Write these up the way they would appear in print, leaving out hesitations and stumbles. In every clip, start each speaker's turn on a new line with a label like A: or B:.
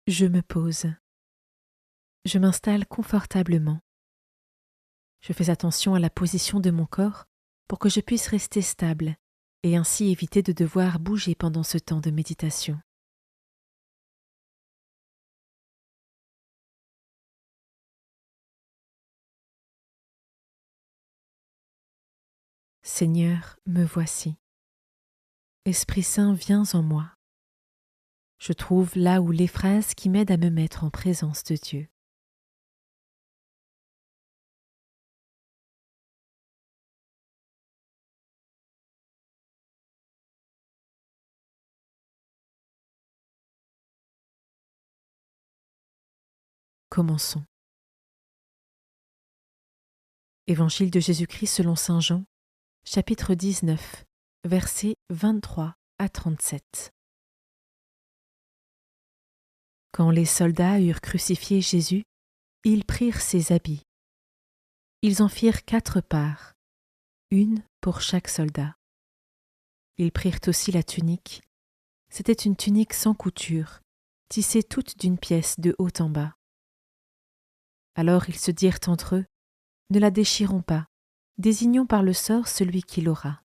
A: Je me pose. Je m'installe confortablement. Je fais attention à la position de mon corps pour que je puisse rester stable et ainsi éviter de devoir bouger pendant ce temps de méditation. Seigneur, me voici. Esprit Saint, viens en moi. Je trouve là où les phrases qui m'aident à me mettre en présence de Dieu. Commençons. Évangile de Jésus-Christ selon saint Jean, chapitre 19, versets 23 à 37. Quand les soldats eurent crucifié Jésus, ils prirent ses habits. Ils en firent 4 parts, une pour chaque soldat. Ils prirent aussi la tunique. C'était une tunique sans couture, tissée toute d'une pièce de haut en bas. Alors ils se dirent entre eux, « Ne la déchirons pas, désignons par le sort celui qui l'aura. »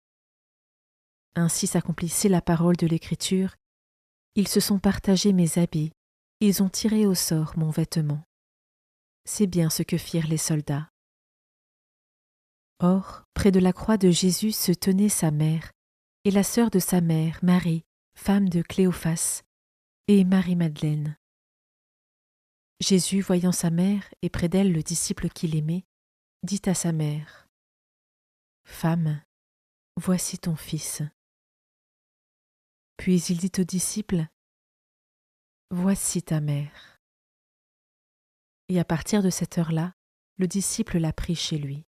A: Ainsi s'accomplissait la parole de l'Écriture. Ils se sont partagés mes habits, ils ont tiré au sort mon vêtement. C'est bien ce que firent les soldats. Or, près de la croix de Jésus se tenait sa mère et la sœur de sa mère, Marie, femme de Cléophas, et Marie-Madeleine. Jésus, voyant sa mère et près d'elle le disciple qu'il aimait, dit à sa mère, « Femme, voici ton fils. » Puis il dit au disciple, « Voici ta mère. » Et à partir de cette heure-là, le disciple l'a pris chez lui.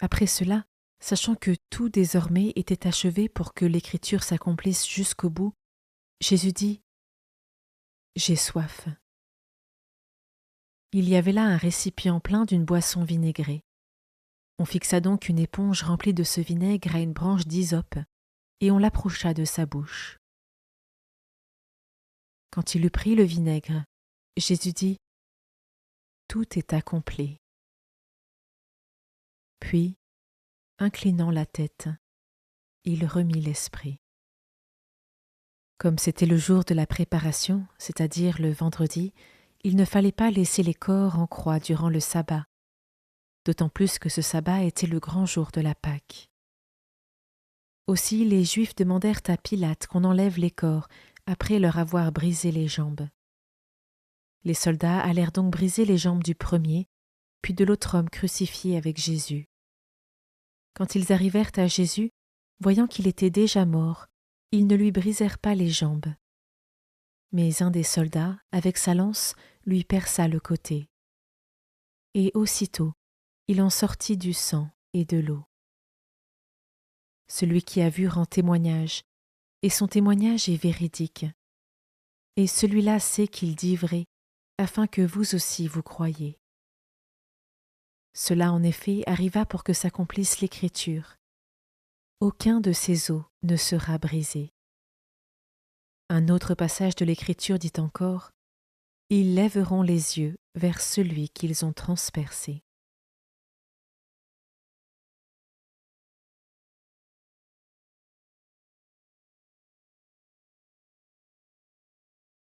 A: Après cela, sachant que tout désormais était achevé pour que l'Écriture s'accomplisse jusqu'au bout, Jésus dit, « J'ai soif. » Il y avait là un récipient plein d'une boisson vinaigrée. On fixa donc une éponge remplie de ce vinaigre à une branche d'hysope, et on l'approcha de sa bouche. Quand il eut pris le vinaigre, Jésus dit, « Tout est accompli. » Puis, inclinant la tête, il remit l'esprit. Comme c'était le jour de la préparation, c'est-à-dire le vendredi, il ne fallait pas laisser les corps en croix durant le sabbat, d'autant plus que ce sabbat était le grand jour de la Pâque. Aussi les Juifs demandèrent à Pilate qu'on enlève les corps après leur avoir brisé les jambes. Les soldats allèrent donc briser les jambes du premier, puis de l'autre homme crucifié avec Jésus. Quand ils arrivèrent à Jésus, voyant qu'il était déjà mort, ils ne lui brisèrent pas les jambes. Mais un des soldats, avec sa lance, lui perça le côté. Et aussitôt, il en sortit du sang et de l'eau. Celui qui a vu rend témoignage, et son témoignage est véridique. Et celui-là sait qu'il dit vrai, afin que vous aussi vous croyiez. Cela en effet arriva pour que s'accomplisse l'Écriture. Aucun de ces os ne sera brisé. Un autre passage de l'Écriture dit encore, « Ils lèveront les yeux vers celui qu'ils ont transpercé. »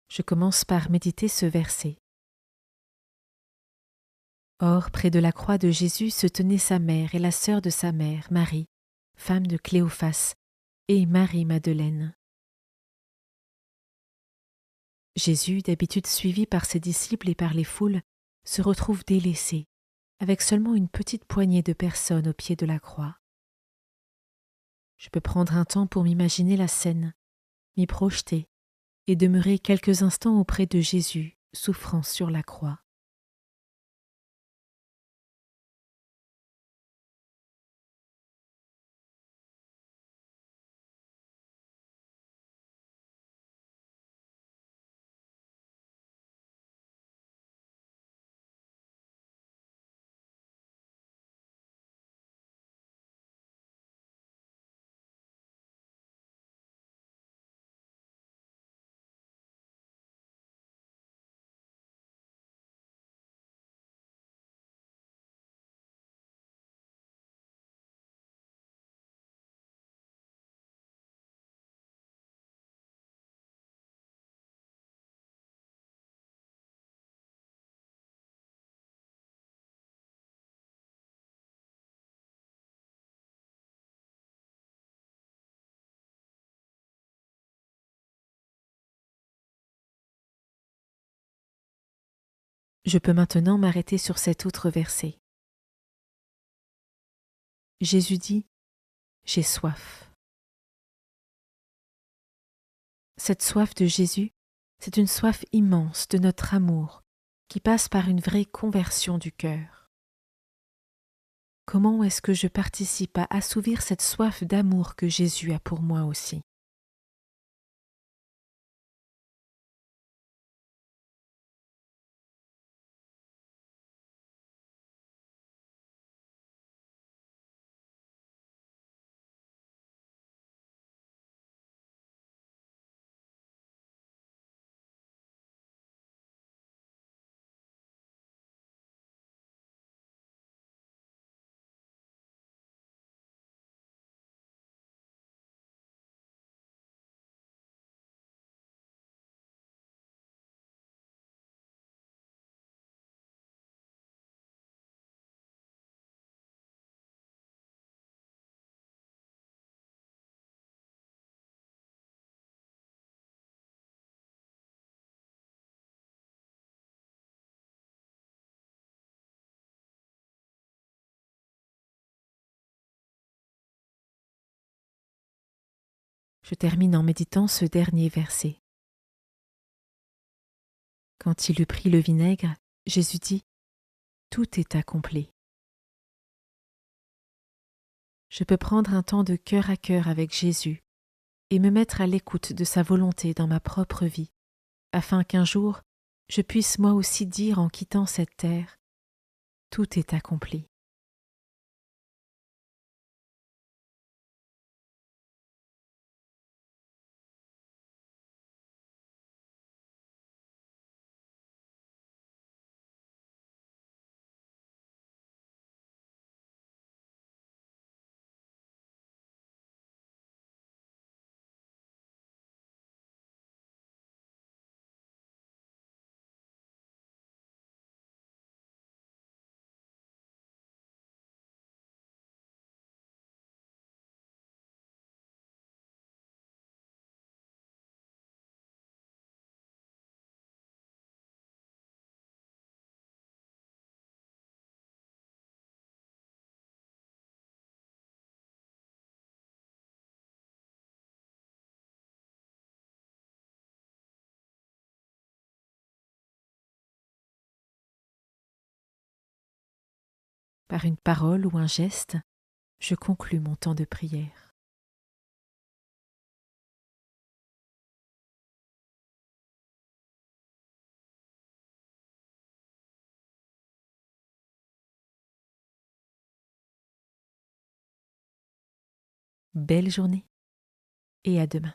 A: Je commence par méditer ce verset. Or, près de la croix de Jésus se tenaient sa mère et la sœur de sa mère, Marie, femme de Cléophas, et Marie-Madeleine. Jésus, d'habitude suivi par ses disciples et par les foules, se retrouve délaissé, avec seulement une petite poignée de personnes au pied de la croix. Je peux prendre un temps pour m'imaginer la scène, m'y projeter et demeurer quelques instants auprès de Jésus, souffrant sur la croix. Je peux maintenant m'arrêter sur cet autre verset. Jésus dit « J'ai soif ». Cette soif de Jésus, c'est une soif immense de notre amour qui passe par une vraie conversion du cœur. Comment est-ce que je participe à assouvir cette soif d'amour que Jésus a pour moi aussi? Je termine en méditant ce dernier verset. Quand il eut pris le vinaigre, Jésus dit « Tout est accompli ». Je peux prendre un temps de cœur à cœur avec Jésus et me mettre à l'écoute de sa volonté dans ma propre vie, afin qu'un jour je puisse moi aussi dire en quittant cette terre « Tout est accompli ». Par une parole ou un geste, je conclus mon temps de prière. Belle journée et à demain.